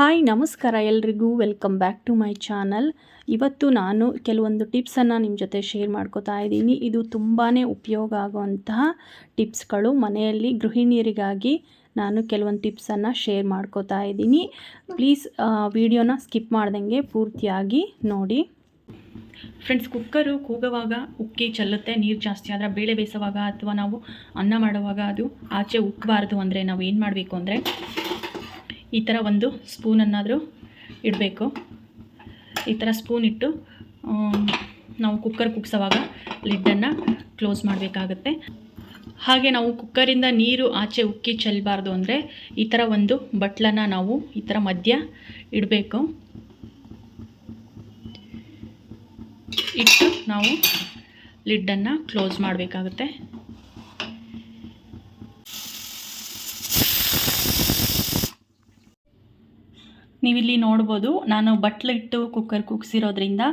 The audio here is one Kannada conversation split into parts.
ಹಾಯ್ ನಮಸ್ಕಾರ ಎಲ್ರಿಗೂ welcome back to my channel. ಇವತ್ತು ನಾನು ಕೆಲವೊಂದು ಟಿಪ್ಸನ್ನು ನಿಮ್ಮ ಜೊತೆ ಶೇರ್ ಮಾಡ್ಕೋತಾ ಇದ್ದೀನಿ. ಇದು ತುಂಬಾ ಉಪಯೋಗ ಆಗುವಂತಹ ಟಿಪ್ಸ್ಗಳು. ಮನೆಯಲ್ಲಿ ಗೃಹಿಣಿಯರಿಗಾಗಿ ನಾನು ಕೆಲವೊಂದು ಟಿಪ್ಸನ್ನು ಶೇರ್ ಮಾಡ್ಕೋತಾ ಇದ್ದೀನಿ. ಪ್ಲೀಸ್ ವಿಡಿಯೋನ ಸ್ಕಿಪ್ ಮಾಡ್ದಂಗೆ ಪೂರ್ತಿಯಾಗಿ ನೋಡಿ. ಫ್ರೆಂಡ್ಸ್, ಕುಕ್ಕರು ಕೂಗುವಾಗ ಉಕ್ಕಿ ಚೆಲ್ಲುತ್ತೆ. ನೀರು ಜಾಸ್ತಿ ಆದರೆ ಬೇಳೆ ಬೇಯಿಸುವಾಗ ಅಥವಾ ನಾವು ಅನ್ನ ಮಾಡುವಾಗ ಅದು ಆಚೆ ಉಕ್ಕಬಾರ್ದು ಅಂದರೆ ನಾವು ಏನು ಮಾಡಬೇಕು ಅಂದರೆ ಈ ಥರ ಒಂದು ಸ್ಪೂನನ್ನಾದರೂ ಇಡಬೇಕು. ಈ ಥರ ಸ್ಪೂನ್ ಇಟ್ಟು ನಾವು ಕುಕ್ಕರ್ ಕುಗ್ಸೋವಾಗ ಲಿಡ್ಡನ್ನು ಕ್ಲೋಸ್ ಮಾಡಬೇಕಾಗತ್ತೆ. ಹಾಗೆ ನಾವು ಕುಕ್ಕರಿಂದ ನೀರು ಆಚೆ ಉಕ್ಕಿ ಚೆಲ್ಲಬಾರ್ದು ಅಂದರೆ ಈ ಥರ ಒಂದು ಬಟ್ಲನ್ನು ನಾವು ಈ ಥರ ಮಧ್ಯ ಇಡಬೇಕು. ಇಟ್ಟು ನಾವು ಲಿಡ್ಡನ್ನು ಕ್ಲೋಸ್ ಮಾಡಬೇಕಾಗುತ್ತೆ. ನೀವಿಲ್ಲಿ ನೋಡ್ಬೋದು, ನಾನು ಬಟ್ಲಿಟ್ಟು ಕುಕ್ಕರ್ ಕುಗ್ಸಿರೋದ್ರಿಂದ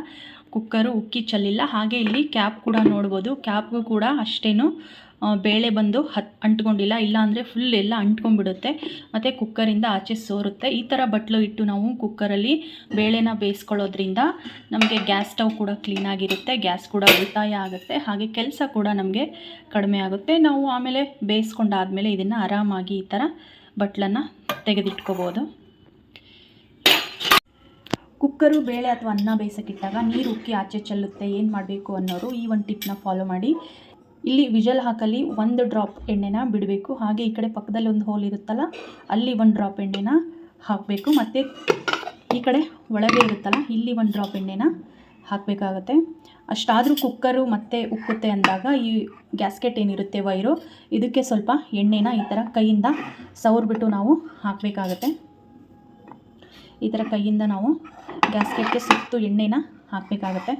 ಕುಕ್ಕರು ಉಕ್ಕಿ ಚೆಲ್ಲಿಲ್ಲ. ಹಾಗೆ ಇಲ್ಲಿ ಕ್ಯಾಪ್ ಕೂಡ ನೋಡ್ಬೋದು, ಕ್ಯಾಪ್ಗೂ ಕೂಡ ಅಷ್ಟೇನು ಬೇಳೆ ಬಂದು ಅಂಟ್ಕೊಂಡಿಲ್ಲ. ಇಲ್ಲಾಂದರೆ ಫುಲ್ ಎಲ್ಲ ಅಂಟ್ಕೊಂಡ್ಬಿಡುತ್ತೆ ಮತ್ತು ಕುಕ್ಕರಿಂದ ಆಚೆ ಸೋರುತ್ತೆ. ಈ ಥರ ಬಟ್ಲು ಇಟ್ಟು ನಾವು ಕುಕ್ಕರಲ್ಲಿ ಬೇಳೆನ ಬೇಯಿಸ್ಕೊಳ್ಳೋದ್ರಿಂದ ನಮಗೆ ಗ್ಯಾಸ್ ಸ್ಟವ್ ಕೂಡ ಕ್ಲೀನಾಗಿರುತ್ತೆ, ಗ್ಯಾಸ್ ಕೂಡ ಉಳಿತಾಯ ಆಗುತ್ತೆ, ಹಾಗೆ ಕೆಲಸ ಕೂಡ ನಮಗೆ ಕಡಿಮೆ ಆಗುತ್ತೆ. ನಾವು ಆಮೇಲೆ ಬೇಯಿಸ್ಕೊಂಡಾದಮೇಲೆ ಇದನ್ನು ಆರಾಮಾಗಿ ಈ ಥರ ಬಟ್ಲನ್ನು ತೆಗೆದಿಟ್ಕೋಬೋದು. ಕುಕ್ಕರು ಬೇಳೆ ಅಥವಾ ಅನ್ನ ಬೇಯಿಸೋಕ್ಕಿಟ್ಟಾಗ ನೀರು ಉಕ್ಕಿ ಆಚೆ ಚೆಲ್ಲುತ್ತೆ, ಏನು ಮಾಡಬೇಕು ಅನ್ನೋರು ಈ ಒಂದು ಟಿಪ್ನ ಫಾಲೋ ಮಾಡಿ. ಇಲ್ಲಿ ವಿಜಲ್ ಹಾಕಲ್ಲಿ 1 ಡ್ರಾಪ್ ಎಣ್ಣೆನ ಬಿಡಬೇಕು. ಹಾಗೆ ಈ ಕಡೆ ಪಕ್ಕದಲ್ಲಿ ಒಂದು ಹೋಲ್ ಇರುತ್ತಲ್ಲ, ಅಲ್ಲಿ 1 ಡ್ರಾಪ್ ಎಣ್ಣೆನ ಹಾಕಬೇಕು. ಮತ್ತು ಈ ಕಡೆ ಒಳಗೆ ಇರುತ್ತಲ್ಲ, ಇಲ್ಲಿ 1 ಡ್ರಾಪ್ ಎಣ್ಣೆನ ಹಾಕಬೇಕಾಗತ್ತೆ. ಅಷ್ಟಾದರೂ ಕುಕ್ಕರು ಮತ್ತೆ ಉಕ್ಕುತ್ತೆ ಅಂದಾಗ ಈ ಗ್ಯಾಸ್ಕೆಟ್ ಏನಿರುತ್ತೆ ವೈರು, ಇದಕ್ಕೆ ಸ್ವಲ್ಪ ಎಣ್ಣೆನ ಈ ಥರ ಕೈಯಿಂದ ಸವರ್ಬಿಟ್ಟು ನಾವು ಹಾಕಬೇಕಾಗತ್ತೆ. ಈ ಥರ ಕೈಯಿಂದ ನಾವು ಗ್ಯಾಸ್ಕೆಟ್ಗೆ ಸುತ್ತು ಎಣ್ಣೆನ ಹಾಕಬೇಕಾಗತ್ತೆ.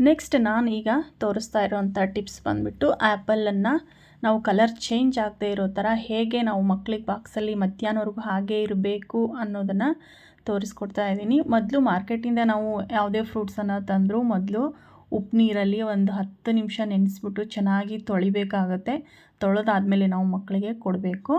ನೆಕ್ಸ್ಟ್ ನಾನೀಗ ತೋರಿಸ್ತಾ ಇರೋವಂಥ ಟಿಪ್ಸ್ ಬಂದುಬಿಟ್ಟು ಆ್ಯಪಲನ್ನು ನಾವು ಕಲರ್ ಚೇಂಜ್ ಆಗದೆ ಇರೋ ಥರ ಹೇಗೆ ನಾವು ಮಕ್ಕಳಿಗೆ ಬಾಕ್ಸಲ್ಲಿ ಮಧ್ಯಾಹ್ನವರೆಗೂ ಹಾಗೇ ಇರಬೇಕು ಅನ್ನೋದನ್ನು ತೋರಿಸ್ಕೊಡ್ತಾ ಇದ್ದೀನಿ. ಮೊದಲು ಮಾರ್ಕೆಟಿಂದ ನಾವು ಯಾವುದೇ ಫ್ರೂಟ್ಸನ್ನು ತಂದರೂ ಮೊದಲು ಉಪ್ಪು ನೀರಲ್ಲಿ ಒಂದು 10 ನಿಮಿಷ ನೆನೆಸ್ಬಿಟ್ಟು ಚೆನ್ನಾಗಿ ತೊಳಿಬೇಕಾಗತ್ತೆ. ತೊಳೆದಾದಮೇಲೆ ನಾವು ಮಕ್ಕಳಿಗೆ ಕೊಡಬೇಕು.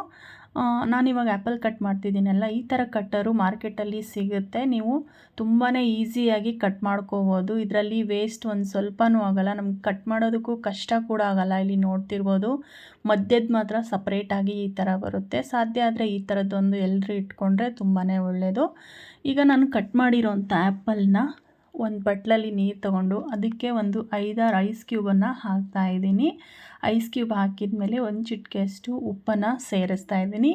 ನಾನಿವಾಗ ಆ್ಯಪಲ್ ಕಟ್ ಮಾಡ್ತಿದ್ದೀನಲ್ಲ, ಈ ಥರ ಕಟ್ಟರು ಮಾರ್ಕೆಟಲ್ಲಿ ಸಿಗುತ್ತೆ. ನೀವು ತುಂಬಾ ಈಸಿಯಾಗಿ ಕಟ್ ಮಾಡ್ಕೋಬೋದು. ಇದರಲ್ಲಿ ವೇಸ್ಟ್ ಒಂದು ಸ್ವಲ್ಪನೂ ಆಗೋಲ್ಲ, ನಮ್ಗೆ ಕಟ್ ಮಾಡೋದಕ್ಕೂ ಕಷ್ಟ ಕೂಡ ಆಗೋಲ್ಲ. ಇಲ್ಲಿ ನೋಡ್ತಿರ್ಬೋದು, ಮಧ್ಯದ ಮಾತ್ರ ಸಪ್ರೇಟಾಗಿ ಈ ಥರ ಬರುತ್ತೆ. ಸಾಧ್ಯ ಆದರೆ ಈ ಥರದ್ದೊಂದು ಎಲ್ಲರೂ ಇಟ್ಕೊಂಡ್ರೆ ತುಂಬಾ ಒಳ್ಳೆಯದು. ಈಗ ನಾನು ಕಟ್ ಮಾಡಿರೋಂಥ ಆ್ಯಪಲ್ನ ಒಂದು ಬಟ್ಲಲ್ಲಿ ನೀರು ತೊಗೊಂಡು ಅದಕ್ಕೆ ಒಂದು 5-6 ಐಸ್ ಕ್ಯೂಬನ್ನು ಹಾಕ್ತಾಯಿದ್ದೀನಿ. ಐಸ್ ಕ್ಯೂಬ್ ಹಾಕಿದ ಮೇಲೆ ಒಂದು ಚಿಟಿಕೆಯಷ್ಟು ಉಪ್ಪನ್ನು ಸೇರಿಸ್ತಾ ಇದ್ದೀನಿ.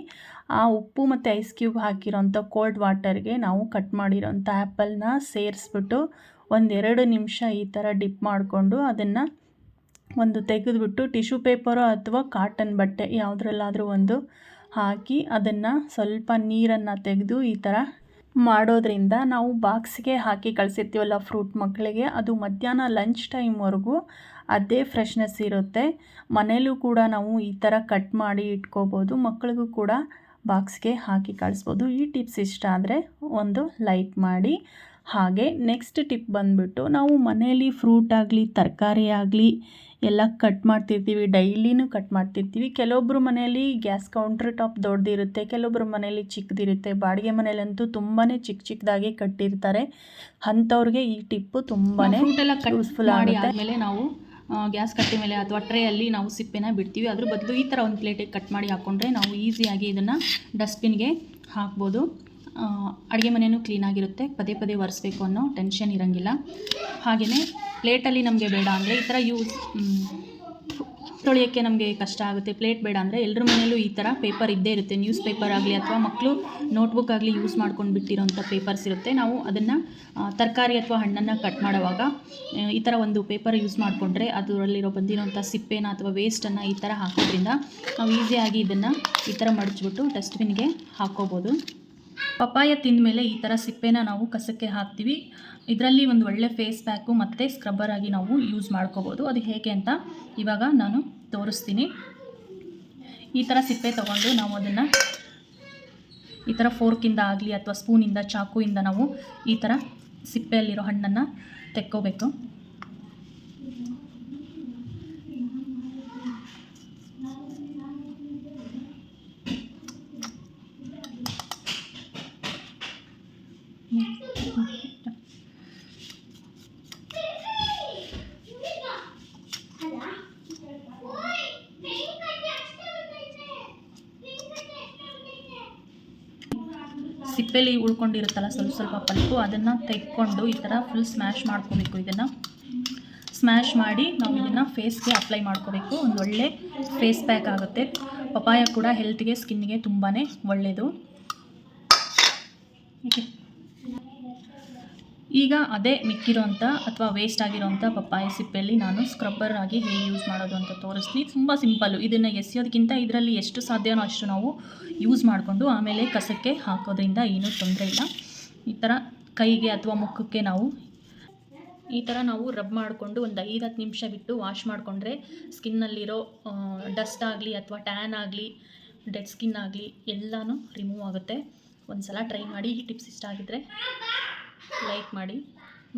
ಆ ಉಪ್ಪು ಮತ್ತು ಐಸ್ ಕ್ಯೂಬ್ ಹಾಕಿರೋಂಥ ಕೋಲ್ಡ್ ವಾಟರ್ಗೆ ನಾವು ಕಟ್ ಮಾಡಿರೋಂಥ ಆ್ಯಪಲ್ನ ಸೇರಿಸ್ಬಿಟ್ಟು 1-2 ನಿಮಿಷ ಈ ಥರ ಡಿಪ್ ಮಾಡಿಕೊಂಡು ಅದನ್ನು ಒಂದು ತೆಗೆದುಬಿಟ್ಟು ಟಿಶ್ಯೂ ಪೇಪರು ಅಥವಾ ಕಾಟನ್ ಬಟ್ಟೆ ಯಾವುದ್ರಲ್ಲಾದರೂ ಒಂದು ಹಾಕಿ ಅದನ್ನು ಸ್ವಲ್ಪ ನೀರನ್ನು ತೆಗೆದು ಈ ಥರ ಮಾಡೋದ್ರಿಂದ ನಾವು ಬಾಕ್ಸ್ಗೆ ಹಾಕಿ ಕಳಿಸಿರ್ತೀವಲ್ಲ ಫ್ರೂಟ್ ಮಕ್ಕಳಿಗೆ, ಅದು ಮಧ್ಯಾಹ್ನ ಲಂಚ್ ಟೈಮ್ವರೆಗೂ ಅದೇ ಫ್ರೆಶ್ನೆಸ್ ಇರುತ್ತೆ. ಮನೇಲೂ ಕೂಡ ನಾವು ಈ ಥರ ಕಟ್ ಮಾಡಿ ಇಟ್ಕೋಬೋದು, ಮಕ್ಕಳಿಗೂ ಕೂಡ ಬಾಕ್ಸ್ಗೆ ಹಾಕಿ ಕಳಿಸ್ಬೋದು. ಈ ಟಿಪ್ಸ್ ಇಷ್ಟ ಆದರೆ ಒಂದು ಲೈಕ್ ಮಾಡಿ. ಹಾಗೆ ನೆಕ್ಸ್ಟ್ ಟಿಪ್ ಬಂದುಬಿಟ್ಟು, ನಾವು ಮನೆಯಲ್ಲಿ ಫ್ರೂಟ್ ಆಗಲಿ ತರಕಾರಿ ಆಗಲಿ ಎಲ್ಲ ಕಟ್ ಮಾಡ್ತಿರ್ತೀವಿ, ಡೈಲಿನೂ ಕಟ್ ಮಾಡ್ತಿರ್ತೀವಿ. ಕೆಲವೊಬ್ಬರು ಮನೆಯಲ್ಲಿ ಗ್ಯಾಸ್ ಕೌಂಟ್ರ್ ಟಾಪ್ ದೊಡ್ಡದಿರುತ್ತೆ, ಕೆಲವೊಬ್ಬರು ಮನೆಯಲ್ಲಿ ಚಿಕ್ಕದಿರುತ್ತೆ. ಬಾಡಿಗೆ ಮನೆಯಲ್ಲಂತೂ ತುಂಬಾ ಚಿಕ್ಕದಾಗಿ ಕಟ್ಟಿರ್ತಾರೆ. ಅಂಥವ್ರಿಗೆ ಈ ಟಿಪ್ಪು ತುಂಬಾ ಯೂಸ್ಫುಲ್ ಆಗುತ್ತೆ. ಆಮೇಲೆ ನಾವು ಗ್ಯಾಸ್ ಕಟ್ಟೆ ಮೇಲೆ ಅಥವಾ ಟ್ರೇಯಲ್ಲಿ ನಾವು ಸಿಪ್ಪೆನ ಬಿಡ್ತೀವಿ, ಅದ್ರ ಬದಲು ಈ ಥರ ಒಂದು ಪ್ಲೇಟಿಗೆ ಕಟ್ ಮಾಡಿ ಹಾಕ್ಕೊಂಡ್ರೆ ನಾವು ಈಸಿಯಾಗಿ ಇದನ್ನು ಡಸ್ಟ್ಬಿನ್ಗೆ ಹಾಕ್ಬೋದು. ಅಡುಗೆ ಮನೆಯೂ ಕ್ಲೀನಾಗಿರುತ್ತೆ, ಪದೇ ಪದೇ ಒರೆಸ್ಬೇಕು ಅನ್ನೋ ಟೆನ್ಷನ್ ಇರೋಂಗಿಲ್ಲ. ಹಾಗೆಯೇ ಪ್ಲೇಟಲ್ಲಿ ನಮಗೆ ಬೇಡ ಅಂದರೆ ಈ ಥರ ತೊಳೆಯೋಕ್ಕೆ ನಮಗೆ ಕಷ್ಟ ಆಗುತ್ತೆ, ಪ್ಲೇಟ್ ಬೇಡ ಅಂದರೆ ಎಲ್ಲರ ಮನೆಯಲ್ಲೂ ಈ ಥರ ಪೇಪರ್ ಇದ್ದೇ ಇರುತ್ತೆ. ನ್ಯೂಸ್ ಪೇಪರ್ ಆಗಲಿ ಅಥವಾ ಮಕ್ಕಳು ನೋಟ್ಬುಕ್ ಆಗಲಿ ಯೂಸ್ ಮಾಡ್ಕೊಂಡು ಬಿಟ್ಟಿರೋಂಥ ಪೇಪರ್ಸ್ ಇರುತ್ತೆ. ನಾವು ಅದನ್ನು ತರಕಾರಿ ಅಥವಾ ಹಣ್ಣನ್ನು ಕಟ್ ಮಾಡುವಾಗ ಈ ಥರ ಒಂದು ಪೇಪರ್ ಯೂಸ್ ಮಾಡಿಕೊಂಡ್ರೆ ಅದರಲ್ಲಿರೋ ಬಂದಿರೋಂಥ ಸಿಪ್ಪೆನ ಅಥವಾ ವೇಸ್ಟನ್ನು ಈ ಥರ ಹಾಕೋದ್ರಿಂದ ನಾವು ಈಸಿಯಾಗಿ ಇದನ್ನು ಈ ಥರ ಮಡಚಿಬಿಟ್ಟು ಡಸ್ಟ್ಬಿನ್ಗೆ ಹಾಕ್ಕೋಬೋದು. ಪಪ್ಪಾಯ ತಿಂದ ಮೇಲೆ ಈ ಥರ ಸಿಪ್ಪೆನ ನಾವು ಕಸಕ್ಕೆ ಹಾಕ್ತೀವಿ. ಇದರಲ್ಲಿ ಒಂದು ಒಳ್ಳೆ ಫೇಸ್ ಪ್ಯಾಕು ಮತ್ತು ಸ್ಕ್ರಬ್ಬರ್ ಆಗಿ ನಾವು ಯೂಸ್ ಮಾಡ್ಕೋಬೋದು. ಅದು ಹೇಗೆ ಅಂತ ಇವಾಗ ನಾನು ತೋರಿಸ್ತೀನಿ. ಈ ಥರ ಸಿಪ್ಪೆ ತೊಗೊಂಡು ನಾವು ಅದನ್ನು ಈ ಥರ ಫೋರ್ಕಿಂದ ಆಗಲಿ ಅಥವಾ ಸ್ಪೂನಿಂದ ಚಾಕುವಿಂದ ನಾವು ಈ ಥರ ಸಿಪ್ಪೆಯಲ್ಲಿರೋ ಹಣ್ಣನ್ನು ತೆಕ್ಕೋಬೇಕು. ಸಿಪ್ಪೆಲಿ ಉಳ್ಕೊಂಡಿರುತ್ತಲ್ಲ ಸ್ವಲ್ಪ ಪಲ್ಪು, ಅದನ್ನು ತೆಕ್ಕೊಂಡು ಈ ಥರ ಫುಲ್ ಸ್ಮ್ಯಾಶ್ ಮಾಡ್ಕೋಬೇಕು. ಇದನ್ನು ಸ್ಮ್ಯಾಶ್ ಮಾಡಿ ನಾವು ಇದನ್ನು ಫೇಸ್ಗೆ ಅಪ್ಲೈ ಮಾಡ್ಕೋಬೇಕು. ಒಂದು ಒಳ್ಳೆ ಫೇಸ್ ಪ್ಯಾಕ್ ಆಗುತ್ತೆ. ಪಪಾಯ ಕೂಡ ಹೆಲ್ತ್ಗೆ, ಸ್ಕಿನ್ಗೆ ತುಂಬಾ ಒಳ್ಳೆಯದು. ಈಗ ಅದೇ ಮಿಕ್ಕಿರೋಂಥ ಅಥವಾ ವೇಸ್ಟ್ ಆಗಿರೋಂಥ ಪಪ್ಪಾಯ ಸಿಪ್ಪೆಯಲ್ಲಿ ನಾನು ಸ್ಕ್ರಬ್ಬರ್ ಆಗಿ ಹೇಗೆ ಯೂಸ್ ಮಾಡೋದು ಅಂತ ತೋರಿಸ್ತೀನಿ. ತುಂಬ ಸಿಂಪಲ್ಲು. ಇದನ್ನು ಎಸೆಯೋದಕ್ಕಿಂತ ಇದರಲ್ಲಿ ಎಷ್ಟು ಸಾಧ್ಯವೋ ಅಷ್ಟು ನಾವು ಯೂಸ್ ಮಾಡಿಕೊಂಡು ಆಮೇಲೆ ಕಸಕ್ಕೆ ಹಾಕೋದ್ರಿಂದ ಏನೂ ತೊಂದರೆ ಇಲ್ಲ. ಈ ಥರ ಕೈಗೆ ಅಥವಾ ಮುಖಕ್ಕೆ ನಾವು ಈ ಥರ ನಾವು ರಬ್ ಮಾಡಿಕೊಂಡು ಒಂದು 5-10 ನಿಮಿಷ ಬಿಟ್ಟು ವಾಶ್ ಮಾಡಿಕೊಂಡ್ರೆ ಸ್ಕಿನ್ನಲ್ಲಿರೋ ಡಸ್ಟ್ ಆಗಲಿ ಅಥವಾ ಟ್ಯಾನ್ ಆಗಲಿ ಡೆಡ್ ಸ್ಕಿನ್ ಆಗಲಿ ಎಲ್ಲನೂ ರಿಮೂವ್ ಆಗುತ್ತೆ. ಒಂದು ಸಲ ಟ್ರೈ ಮಾಡಿ. ಈ ಟಿಪ್ಸ್ ಇಷ್ಟ ಆಗಿದ್ದರೆ ಲೈಕ್ ಮಾಡಿ.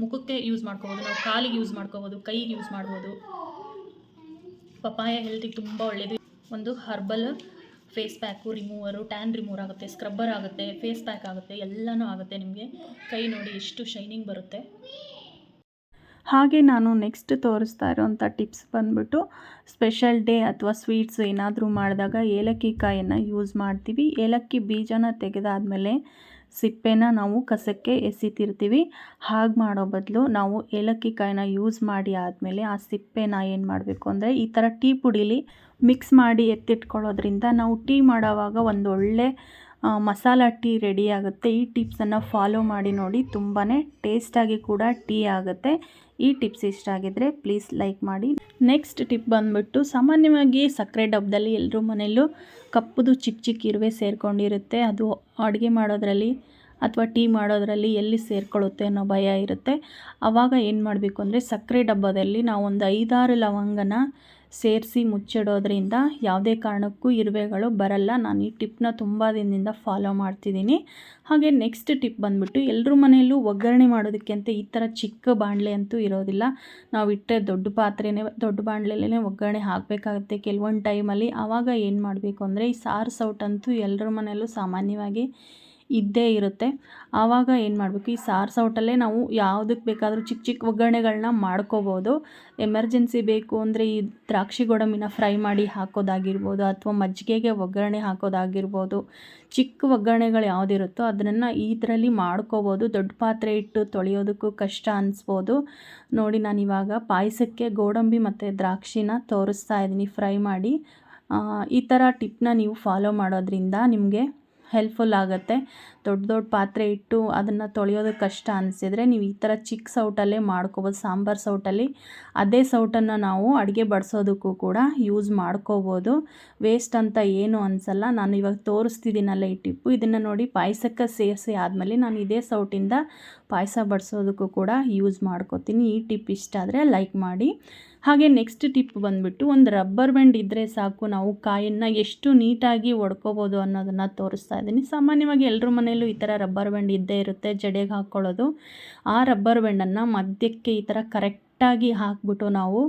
ಮುಖಕ್ಕೆ ಯೂಸ್ ಮಾಡ್ಕೋಬೋದು, ನಾವು ಕಾಲಿಗೆ ಯೂಸ್ ಮಾಡ್ಕೋಬೋದು, ಕೈಗೆ ಯೂಸ್ ಮಾಡ್ಬೋದು. ಪಪಾಯ ಹೆಲ್ತಿಗೆ ತುಂಬ ಒಳ್ಳೆಯದು. ಒಂದು herbal face pack, remover, tan remover ಆಗುತ್ತೆ, ಸ್ಕ್ರಬ್ಬರ್ ಆಗುತ್ತೆ, ಫೇಸ್ ಪ್ಯಾಕ್ ಆಗುತ್ತೆ, ಎಲ್ಲನೂ ಆಗುತ್ತೆ. ನಿಮಗೆ ಕೈ ನೋಡಿ ಎಷ್ಟು ಶೈನಿಂಗ್ ಬರುತ್ತೆ. ಹಾಗೆ ನಾನು ನೆಕ್ಸ್ಟ್ ತೋರಿಸ್ತಾ ಇರೋಂಥ ಟಿಪ್ಸ್ ಬಂದ್ಬಿಟ್ಟು ಸ್ಪೆಷಲ್ ಡೇ ಅಥವಾ ಸ್ವೀಟ್ಸ್ ಏನಾದರೂ ಮಾಡಿದಾಗ ಏಲಕ್ಕಿ ಕಾಯನ್ನು ಯೂಸ್ ಮಾಡ್ತೀವಿ. ಏಲಕ್ಕಿ ಬೀಜನ ತೆಗೆದಾದ್ಮೇಲೆ ಸಿಪ್ಪೆನ ನಾವು ಕಸಕ್ಕೆ ಎಸಿತಿರ್ತೀವಿ. ಹಾಗೆ ಮಾಡೋ ಬದಲು ನಾವು ಏಲಕ್ಕಿ ಕಾಯಿನ ಯೂಸ್ ಮಾಡಿ ಆದಮೇಲೆ ಆ ಸಿಪ್ಪೆನ ಏನು ಮಾಡಬೇಕು ಅಂದರೆ ಈ ಥರ ಟೀ ಪುಡೀಲಿ ಮಿಕ್ಸ್ ಮಾಡಿ ಎತ್ತಿಟ್ಕೊಳ್ಳೋದ್ರಿಂದ ನಾವು ಟೀ ಮಾಡೋವಾಗ ಒಂದು ಒಳ್ಳೆ ಮಸಾಲ ಟೀ ರೆಡಿ ಆಗುತ್ತೆ. ಈ ಟಿಪ್ಸನ್ನು ಫಾಲೋ ಮಾಡಿ ನೋಡಿ, ತುಂಬಾ ಟೇಸ್ಟಾಗಿ ಕೂಡ ಟೀ ಆಗುತ್ತೆ. ಈ ಟಿಪ್ಸ್ ಇಷ್ಟ ಆಗಿದ್ದರೆ ಪ್ಲೀಸ್ ಲೈಕ್ ಮಾಡಿ. ನೆಕ್ಸ್ಟ್ ಟಿಪ್ ಬಂದುಬಿಟ್ಟು ಸಾಮಾನ್ಯವಾಗಿ ಸಕ್ಕರೆ ಡಬ್ಬದಲ್ಲಿ ಎಲ್ಲರೂ ಮನೆಯಲ್ಲೂ ಕಪ್ಪುದು ಚಿಕ್ಕ ಚಿಕ್ಕ ಇರುವೆ ಸೇರಿಕೊಂಡಿರುತ್ತೆ. ಅದು ಅಡುಗೆ ಮಾಡೋದ್ರಲ್ಲಿ ಅಥವಾ ಟೀ ಮಾಡೋದ್ರಲ್ಲಿ ಎಲ್ಲಿ ಸೇರಿಕೊಳ್ಳುತ್ತೆ ಅನ್ನೋ ಭಯ ಇರುತ್ತೆ. ಆವಾಗ ಏನು ಮಾಡಬೇಕು ಅಂದರೆ ಸಕ್ಕರೆ ಡಬ್ಬದಲ್ಲಿ ನಾವು ಒಂದು 5-6 ಲವಂಗನ ಸೇರಿಸಿ ಮುಚ್ಚಿಡೋದ್ರಿಂದ ಯಾವುದೇ ಕಾರಣಕ್ಕೂ ಇರುವೆಗಳು ಬರಲ್ಲ. ನಾನು ಈ ಟಿಪ್ನ ತುಂಬ ದಿನದಿಂದ ಫಾಲೋ ಮಾಡ್ತಿದ್ದೀನಿ. ಹಾಗೆ ನೆಕ್ಸ್ಟ್ ಟಿಪ್ ಬಂದುಬಿಟ್ಟು ಎಲ್ಲರ ಮನೆಯಲ್ಲೂ ಒಗ್ಗರಣೆ ಮಾಡೋದಕ್ಕೆ ಅಂತ ಈ ಥರ ಚಿಕ್ಕ ಬಾಣಲೆ ಅಂತೂ ಇರೋದಿಲ್ಲ. ನಾವು ಇಟ್ಟರೆ ದೊಡ್ಡ ಬಾಣಲೆಯಲ್ಲೇ ಒಗ್ಗರಣೆ ಹಾಕಬೇಕಾಗುತ್ತೆ ಕೆಲವೊಂದು ಟೈಮಲ್ಲಿ. ಆವಾಗ ಏನು ಮಾಡಬೇಕು ಅಂದರೆ ಈ ಸಾರು ಸೌಟಂತೂ ಎಲ್ಲರ ಮನೆಯಲ್ಲೂ ಸಾಮಾನ್ಯವಾಗಿ ಇದ್ದೇ ಇರುತ್ತೆ. ಆವಾಗ ಏನು ಮಾಡಬೇಕು, ಈ ಸಾರು ಸೌಟಲ್ಲೇ ನಾವು ಯಾವುದಕ್ಕೆ ಬೇಕಾದರೂ ಚಿಕ್ಕ ಚಿಕ್ಕ ಒಗ್ಗರಣೆಗಳನ್ನ ಮಾಡ್ಕೋಬೋದು. ಎಮರ್ಜೆನ್ಸಿ ಬೇಕು ಅಂದರೆ ಈ ದ್ರಾಕ್ಷಿ ಗೋಡಂಬಿನ ಫ್ರೈ ಮಾಡಿ ಹಾಕೋದಾಗಿರ್ಬೋದು ಅಥವಾ ಮಜ್ಜಿಗೆಗೆ ಒಗ್ಗರಣೆ ಹಾಕೋದಾಗಿರ್ಬೋದು. ಚಿಕ್ಕ ಒಗ್ಗರಣೆಗಳು ಯಾವುದಿರುತ್ತೋ ಅದನ್ನು ಇದರಲ್ಲಿ ಮಾಡ್ಕೋಬೋದು. ದೊಡ್ಡ ಪಾತ್ರೆ ಇಟ್ಟು ತೊಳೆಯೋದಕ್ಕೂ ಕಷ್ಟ ಅನಿಸ್ಬೋದು. ನೋಡಿ, ನಾನಿವಾಗ ಪಾಯಸಕ್ಕೆ ಗೋಡಂಬಿ ಮತ್ತು ದ್ರಾಕ್ಷಿನ ತೋರಿಸ್ತಾ ಇದ್ದೀನಿ ಫ್ರೈ ಮಾಡಿ. ಈ ಥರ ಟಿಪ್ನ ನೀವು ಫಾಲೋ ಮಾಡೋದ್ರಿಂದ ನಿಮಗೆ ಹೆಲ್ಪ್ಫುಲ್ ಆಗುತ್ತೆ. ದೊಡ್ಡ ಪಾತ್ರೆ ಇಟ್ಟು ಅದನ್ನು ತೊಳೆಯೋದಕ್ಕೆ ಕಷ್ಟ ಅನಿಸಿದರೆ ನೀವು ಈ ಥರ ಚಿಕ್ಕ ಸೌಟಲ್ಲೇ ಮಾಡ್ಕೋಬೋದು. ಸಾಂಬಾರು ಸೌಟಲ್ಲಿ ಅದೇ ಸೌಟನ್ನು ನಾವು ಅಡುಗೆ ಬಡಿಸೋದಕ್ಕೂ ಕೂಡ ಯೂಸ್ ಮಾಡ್ಕೋಬೋದು. ವೇಸ್ಟ್ ಅಂತ ಏನು ಅನಿಸಲ್ಲ. ನಾನು ಇವಾಗ ತೋರಿಸ್ತಿದ್ದೀನಲ್ಲ ಈ ಟಿಪ್ಪು, ಇದನ್ನು ನೋಡಿ ಪಾಯಸಕ್ಕೆ ಸೇರಿಸಿ ಆದಮೇಲೆ ನಾನು ಇದೇ ಸೌಟಿಂದ ಪಾಯಸ ಬಡಿಸೋದಕ್ಕೂ ಕೂಡ ಯೂಸ್ ಮಾಡ್ಕೋತೀನಿ. ಈ ಟಿಪ್ ಇಷ್ಟ ಆದರೆ ಲೈಕ್ ಮಾಡಿ. ಹಾಗೆ ನೆಕ್ಸ್ಟ್ ಟಿಪ್ ಬಂದುಬಿಟ್ಟು ಒಂದು ರಬ್ಬರ್ ಬ್ಯಾಂಡ್ ಇದ್ದರೆ ಸಾಕು, ನಾವು ಕಾಯನ್ನು ಎಷ್ಟು ನೀಟಾಗಿ ಒಡ್ಕೋಬೋದು ಅನ್ನೋದನ್ನು ತೋರಿಸ್ತಾ ಇದ್ದೀನಿ. ಸಾಮಾನ್ಯವಾಗಿ ಎಲ್ಲರ ಮನೆಯಲ್ಲೂ ಈ ಥರ ರಬ್ಬರ್ ಬ್ಯಾಂಡ್ ಇದ್ದೇ ಇರುತ್ತೆ, ಜಡೆಗೆ ಹಾಕ್ಕೊಳ್ಳೋದು. ಆ ರಬ್ಬರ್ ಬ್ಯಾಂಡನ್ನು ಮಧ್ಯಕ್ಕೆ ಈ ಥರ ಕರೆಕ್ಟಾಗಿ ಹಾಕ್ಬಿಟ್ಟು ನಾವು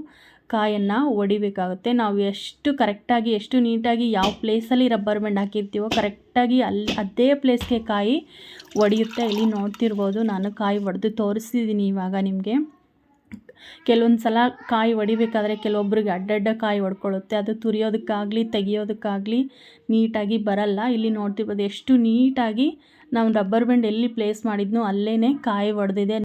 ಕಾಯನ್ನು ಒಡಿಬೇಕಾಗುತ್ತೆ. ನಾವು ಎಷ್ಟು ಕರೆಕ್ಟಾಗಿ ಎಷ್ಟು ನೀಟಾಗಿ ಯಾವ ಪ್ಲೇಸಲ್ಲಿ ರಬ್ಬರ್ ಬ್ಯಾಂಡ್ ಹಾಕಿರ್ತೀವೋ ಕರೆಕ್ಟಾಗಿ ಅದೇ ಪ್ಲೇಸ್ಗೆ ಕಾಯಿ ಒಡೆಯುತ್ತೆ. ಇಲ್ಲಿ ನೋಡ್ತಿರ್ಬೋದು, ನಾನು ಕಾಯಿ ಒಡೆದು ತೋರಿಸ್ತಿದ್ದೀನಿ ಇವಾಗ ನಿಮಗೆ. ಕೆಲವೊಂದು ಸಲ ಕಾಯಿ ಒಡಿಬೇಕಾದ್ರೆ ಕೆಲವೊಬ್ಬರಿಗೆ ಅಡ್ಡಡ್ಡ ಕಾಯಿ ಒಡ್ಕೊಳ್ಳುತ್ತೆ. ಅದು ತುರಿಯೋದಕ್ಕಾಗಲಿ ತೆಗಿಯೋದಕ್ಕಾಗಲಿ ನೀಟಾಗಿ ಬರಲ್ಲ. ಇಲ್ಲಿ ನೋಡ್ತಿರ್ಬೋದು ಎಷ್ಟು ನೀಟಾಗಿ ನಾವು ರಬ್ಬರ್ ಬ್ಯಾಂಡ್ ಎಲ್ಲಿ ಪ್ಲೇಸ್ ಮಾಡಿದ್ನೋ ಅಲ್ಲೇ ಕಾಯಿ ಒಡೆದಿದೆ.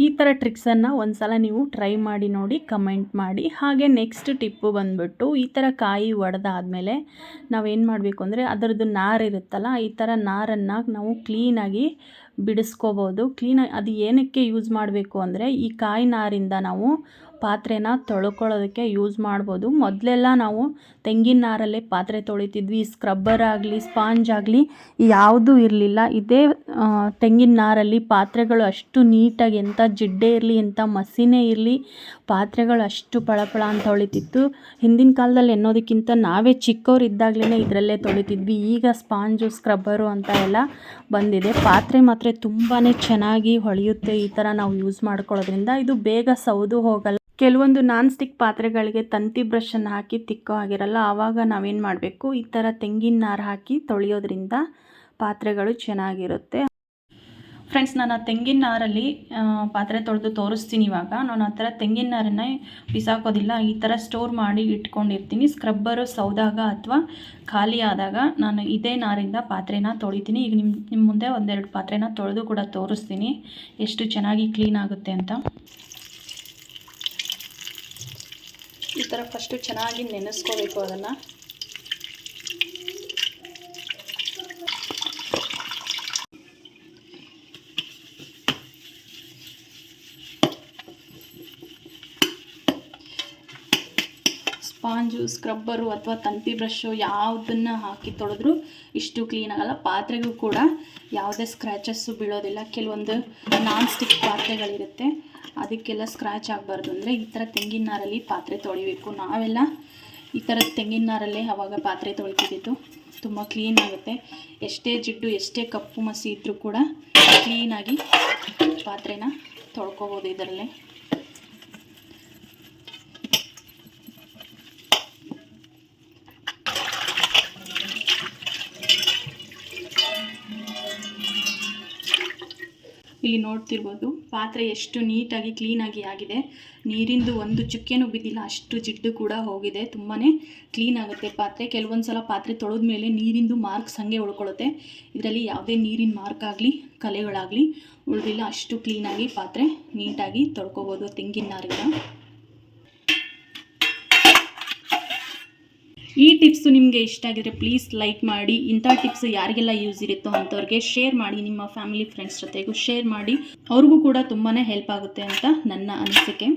ಈ ಥರ ಟ್ರಿಕ್ಸನ್ನು ಒಂದು ಸಲ ನೀವು ಟ್ರೈ ಮಾಡಿ ನೋಡಿ, ಕಮೆಂಟ್ ಮಾಡಿ. ಹಾಗೆ ನೆಕ್ಸ್ಟ್ ಟಿಪ್ಪು ಬಂದುಬಿಟ್ಟು ಈ ಥರ ಕಾಯಿ ಒಡೆದಾದ್ಮೇಲೆ ನಾವೇನು ಮಾಡಬೇಕು ಅಂದರೆ ಅದರದ್ದು ನಾರು ಇರುತ್ತಲ್ಲ, ಈ ಥರ ನಾರನ್ನು ನಾವು ಕ್ಲೀನಾಗಿ ಬಿಡಿಸ್ಕೋಬೋದು. ಕ್ಲೀನಾಗಿ ಅದು ಏನಕ್ಕೆ ಯೂಸ್ ಮಾಡಬೇಕು ಅಂದರೆ ಈ ಕಾಯಿ ನಾರಿಂದ ನಾವು ಪಾತ್ರೆನ ತೊಳ್ಕೊಳ್ಳೋದಕ್ಕೆ ಯೂಸ್ ಮಾಡ್ಬೋದು. ಮೊದಲೆಲ್ಲ ನಾವು ತೆಂಗಿನ ನಾರಲ್ಲೇ ಪಾತ್ರೆ ತೊಳಿತಿದ್ವಿ. ಸ್ಕ್ರಬ್ಬರ್ ಆಗಲಿ ಸ್ಪಾಂಜ್ ಆಗಲಿ ಯಾವುದೂ ಇರಲಿಲ್ಲ. ಇದೇ ತೆಂಗಿನ ನಾರಲ್ಲಿ ಪಾತ್ರೆಗಳು ಅಷ್ಟು ನೀಟಾಗಿ, ಎಂಥ ಜಿಡ್ಡೆ ಇರಲಿ ಎಂಥ ಮಸಿನೇ ಇರಲಿ, ಪಾತ್ರೆಗಳು ಅಷ್ಟು ಪಳಪಳ ಅಂತ ತೊಳಿತಿತ್ತು. ಹಿಂದಿನ ಕಾಲದಲ್ಲಿ ಎನ್ನೋದಕ್ಕಿಂತ ನಾವೇ ಚಿಕ್ಕವರಿದ್ದಾಗಲೇ ಇದರಲ್ಲೇ ತೊಳಿತಿದ್ವಿ. ಈಗ ಸ್ಪಾಂಜು ಸ್ಕ್ರಬ್ಬರು ಅಂತ ಎಲ್ಲ ಬಂದಿದೆ. ಪಾತ್ರೆ ಮಾತ್ರ ತುಂಬಾ ಚೆನ್ನಾಗಿ ಹೊಳೆಯುತ್ತೆ ಈ ಥರ ನಾವು ಯೂಸ್ ಮಾಡ್ಕೊಳ್ಳೋದ್ರಿಂದ. ಇದು ಬೇಗ ಸೌದು ಹೋಗಲ್ಲ. ಕೆಲವೊಂದು ನಾನ್ ಸ್ಟಿಕ್ ಪಾತ್ರೆಗಳಿಗೆ ತಂತಿ ಬ್ರಷನ್ನು ಹಾಕಿ ತಿಕ್ಕೋ ಆಗಿರಲ್ಲ. ಆವಾಗ ನಾವೇನು ಮಾಡಬೇಕು, ಈ ಥರ ತೆಂಗಿನ ನಾರು ಹಾಕಿ ತೊಳೆಯೋದ್ರಿಂದ ಪಾತ್ರೆಗಳು ಚೆನ್ನಾಗಿರುತ್ತೆ. ಫ್ರೆಂಡ್ಸ್, ನಾನು ಆ ತೆಂಗಿನ ನಾರಲ್ಲಿ ಪಾತ್ರೆ ತೊಳೆದು ತೋರಿಸ್ತೀನಿ. ಇವಾಗ ನಾನು ಆ ಥರ ತೆಂಗಿನ ನಾರನ್ನು ಬಿಸಾಕೋದಿಲ್ಲ, ಈ ಥರ ಸ್ಟೋರ್ ಮಾಡಿ ಇಟ್ಕೊಂಡಿರ್ತೀನಿ. ಸ್ಕ್ರಬ್ಬರು ಸೌದಾಗ ಅಥವಾ ಖಾಲಿ ಆದಾಗ ನಾನು ಇದೇ ನಾರಿಂದ ಪಾತ್ರೆನ ತೊಳಿತೀನಿ. ಈಗ ನಿಮ್ಮ ಮುಂದೆ ಒಂದೆರಡು ಪಾತ್ರೆನ ತೊಳೆದು ಕೂಡ ತೋರಿಸ್ತೀನಿ ಎಷ್ಟು ಚೆನ್ನಾಗಿ ಕ್ಲೀನ್ ಆಗುತ್ತೆ ಅಂತ. ಈ ಥರ ಫಸ್ಟು ಚೆನ್ನಾಗಿ ನೆನೆಸ್ಕೋಬೇಕು ಅದನ್ನು. ಸ್ಪಾಂಜು, ಸ್ಕ್ರಬ್ಬರು ಅಥವಾ ತಂತಿ ಬ್ರಷು ಯಾವುದನ್ನು ಹಾಕಿ ತೊಳೆದ್ರೂ ಇಷ್ಟು ಕ್ಲೀನ್ ಆಗಲ್ಲ. ಪಾತ್ರೆಗೂ ಕೂಡ ಯಾವುದೇ ಸ್ಕ್ರ್ಯಾಚಸ್ಸು ಬೀಳೋದಿಲ್ಲ. ಕೆಲವೊಂದು ನಾನ್ ಸ್ಟಿಕ್ ಪಾತ್ರೆಗಳಿರುತ್ತೆ, ಅದಕ್ಕೆಲ್ಲ ಸ್ಕ್ರ್ಯಾಚ್ ಆಗಬಾರ್ದು ಅಂದರೆ ಈ ಥರ ತೆಂಗಿನ ನಾರಲ್ಲಿ ಪಾತ್ರೆ ತೊಳಿಬೇಕು. ನಾವೆಲ್ಲ ಈ ಥರದ ತೆಂಗಿನ ನಾರಲ್ಲೇ ಆವಾಗ ಪಾತ್ರೆ ತೊಳಿತಿದ್ದು. ತುಂಬ ಕ್ಲೀನ್ ಆಗುತ್ತೆ. ಎಷ್ಟೇ ಜಿಡ್ಡು ಎಷ್ಟೇ ಕಪ್ಪು ಮಸಿ ಇದ್ದರೂ ಕೂಡ ಕ್ಲೀನಾಗಿ ಪಾತ್ರೆನ ತೊಳ್ಕೊಬೋದು ಇದರಲ್ಲೇ. ಇಲ್ಲಿ ನೋಡ್ತಿರ್ಬೋದು ಪಾತ್ರೆ ಎಷ್ಟು ನೀಟಾಗಿ ಕ್ಲೀನಾಗಿ ಆಗಿದೆ. ನೀರಿಂದು ಒಂದು ಚುಕ್ಕೆನೂ ಬಿದ್ದಿಲ್ಲ, ಅಷ್ಟು ಜಿಡ್ಡು ಕೂಡ ಹೋಗಿದೆ. ತುಂಬಾ ಕ್ಲೀನ್ ಆಗುತ್ತೆ ಪಾತ್ರೆ. ಕೆಲವೊಂದು ಸಲ ಪಾತ್ರೆ ತೊಳೆದ ಮೇಲೆ ನೀರಿಂದು ಮಾರ್ಕ್ಸ್ ಹಾಗೆ ಉಳ್ಕೊಳ್ಳುತ್ತೆ. ಇದರಲ್ಲಿ ಯಾವುದೇ ನೀರಿನ ಮಾರ್ಕ್ ಆಗಲಿ ಕಲೆಗಳಾಗಲಿ ಉಳಿದಿಲ್ಲ. ಅಷ್ಟು ಕ್ಲೀನಾಗಿ ಪಾತ್ರೆ ನೀಟಾಗಿ ತೊಳ್ಕೊಬೋದು ತೆಂಗಿನ ನಾರಿಂದ. ಈ ಟಿಪ್ಸು ನಿಮಗೆ ಇಷ್ಟ ಆಗಿದ್ರೆ ಪ್ಲೀಸ್ ಲೈಕ್ ಮಾಡಿ. ಇಂಥ ಟಿಪ್ಸ್ ಯಾರಿಗೆಲ್ಲ ಯೂಸ್ ಇರುತ್ತೋ ಅಂಥವ್ರಿಗೆ ಶೇರ್ ಮಾಡಿ. ನಿಮ್ಮ ಫ್ಯಾಮಿಲಿ ಫ್ರೆಂಡ್ಸ್ ಜೊತೆಗೂ ಶೇರ್ ಮಾಡಿ, ಅವ್ರಿಗೂ ಕೂಡ ತುಂಬಾ ಹೆಲ್ಪ್ ಆಗುತ್ತೆ ಅಂತ ನನ್ನ ಅನಿಸಿಕೆ.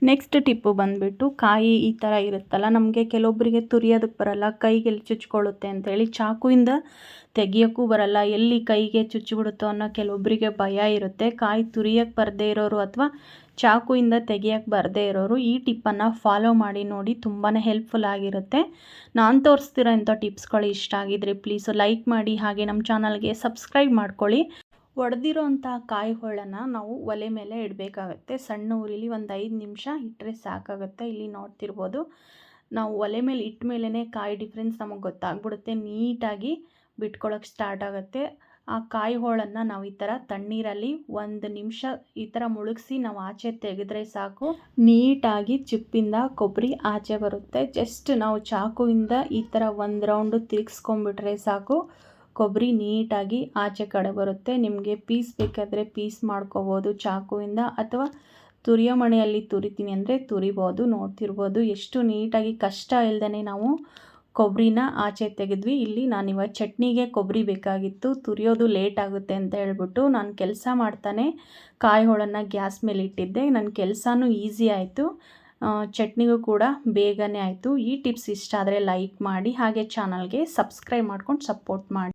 ನೆಕ್ಸ್ಟ್ ಟಿಪ್ಪು ಬಂದುಬಿಟ್ಟು, ಕಾಯಿ ಈ ಥರ ಇರುತ್ತಲ್ಲ, ನಮಗೆ ಕೆಲವೊಬ್ಬರಿಗೆ ತುರಿಯೋದಕ್ಕೆ ಬರಲ್ಲ, ಕೈಗೆಲ್ಲಿ ಚುಚ್ಕೊಳ್ಳುತ್ತೆ ಅಂತೇಳಿ ಚಾಕುವಿಂದ ತೆಗಿಯೋಕ್ಕೂ ಬರಲ್ಲ, ಎಲ್ಲಿ ಕೈಗೆ ಚುಚ್ಚಿಬಿಡುತ್ತೋ ಅನ್ನೋ ಕೆಲವೊಬ್ಬರಿಗೆ ಭಯ ಇರುತ್ತೆ. ಕಾಯಿ ತುರಿಯೋಕ್ಕೆ ಬರದೇ ಇರೋರು ಅಥವಾ ಚಾಕುವಿಂದ ತೆಗಿಯೋಕ್ಕೆ ಬರದೇ ಇರೋರು ಈ ಟಿಪ್ಪನ್ನು ಫಾಲೋ ಮಾಡಿ ನೋಡಿ, ತುಂಬಾ ಹೆಲ್ಪ್ಫುಲ್ ಆಗಿರುತ್ತೆ. ನಾನು ತೋರಿಸ್ತಿರೋ ಇಂಥ ಟಿಪ್ಸ್ಗಳು ಇಷ್ಟ ಆಗಿದ್ರೆ ಪ್ಲೀಸ್ ಲೈಕ್ ಮಾಡಿ, ಹಾಗೆ ನಮ್ಮ ಚಾನಲ್ಗೆ ಸಬ್ಸ್ಕ್ರೈಬ್ ಮಾಡ್ಕೊಳ್ಳಿ. ಒಡೆದಿರೋ ಅಂಥ ಕಾಯಿ ಹೋಳನ್ನು ನಾವು ಒಲೆ ಮೇಲೆ ಇಡಬೇಕಾಗತ್ತೆ. ಸಣ್ಣ ಉರಿಲಿ ಒಂದು 5 ನಿಮಿಷ ಇಟ್ಟರೆ ಸಾಕಾಗುತ್ತೆ. ಇಲ್ಲಿ ನೋಡ್ತಿರ್ಬೋದು, ನಾವು ಒಲೆ ಮೇಲೆ ಇಟ್ಟ ಮೇಲೇ ಕಾಯಿ ಡಿಫ್ರೆನ್ಸ್ ನಮಗೆ ಗೊತ್ತಾಗ್ಬಿಡುತ್ತೆ. ನೀಟಾಗಿ ಬಿಟ್ಕೊಳ್ಳೋಕೆ ಸ್ಟಾರ್ಟ್ ಆಗುತ್ತೆ. ಆ ಕಾಯಿ ಹೋಳನ್ನು ನಾವು ಈ ಥರ ತಣ್ಣೀರಲ್ಲಿ 1 ನಿಮಿಷ ಈ ಥರ ಮುಳುಗಿಸಿ ನಾವು ಆಚೆ ತೆಗೆದ್ರೆ ಸಾಕು, ನೀಟಾಗಿ ಚಿಪ್ಪಿಂದ ಕೊಬ್ಬರಿ ಆಚೆ ಬರುತ್ತೆ. ಜಸ್ಟ್ ನಾವು ಚಾಕುವಿಂದ ಈ ಥರ 1 ರೌಂಡು ತಿರುಗಿಸ್ಕೊಂಡ್ಬಿಟ್ರೆ ಸಾಕು, ಕೊಬ್ಬರಿ ನೀಟಾಗಿ ಆಚೆ ಕಡೆ ಬರುತ್ತೆ. ನಿಮಗೆ ಪೀಸ್ ಬೇಕಾದರೆ ಪೀಸ್ ಮಾಡ್ಕೋಬೋದು ಚಾಕುವಿಂದ, ಅಥವಾ ತುರಿಯೋ ಮಣೆಯಲ್ಲಿ ತುರಿತೀನಿ ಅಂದರೆ ತುರಿಬೋದು. ನೋಡ್ತಿರ್ಬೋದು ಎಷ್ಟು ನೀಟಾಗಿ ಕಷ್ಟ ಇಲ್ಲದೇ ನಾವು ಕೊಬ್ಬರಿನ ಆಚೆ ತೆಗೆದ್ವಿ. ಇಲ್ಲಿ ನಾನಿವಾಗ ಚಟ್ನಿಗೆ ಕೊಬ್ಬರಿ ಬೇಕಾಗಿತ್ತು, ತುರಿಯೋದು ಲೇಟ್ ಆಗುತ್ತೆ ಅಂತ ಹೇಳ್ಬಿಟ್ಟು ನಾನು ಕೆಲಸ ಮಾಡ್ತಾನೆ ಕಾಯಿ ಹೋಳನ್ನು ಗ್ಯಾಸ್ ಮೇಲೆ ಇಟ್ಟಿದ್ದೆ. ನನ್ನ ಕೆಲಸನೂ ಈಸಿ ಆಯಿತು, ಚಟ್ನಿಗೂ ಕೂಡ ಬೇಗನೆ ಆಯಿತು. ಈ ಟಿಪ್ಸ್ ಇಷ್ಟ ಆದರೆ ಲೈಕ್ ಮಾಡಿ, ಹಾಗೆ ಚಾನಲ್ಗೆ ಸಬ್ಸ್ಕ್ರೈಬ್ ಮಾಡ್ಕೊಂಡು ಸಪೋರ್ಟ್ ಮಾಡಿ.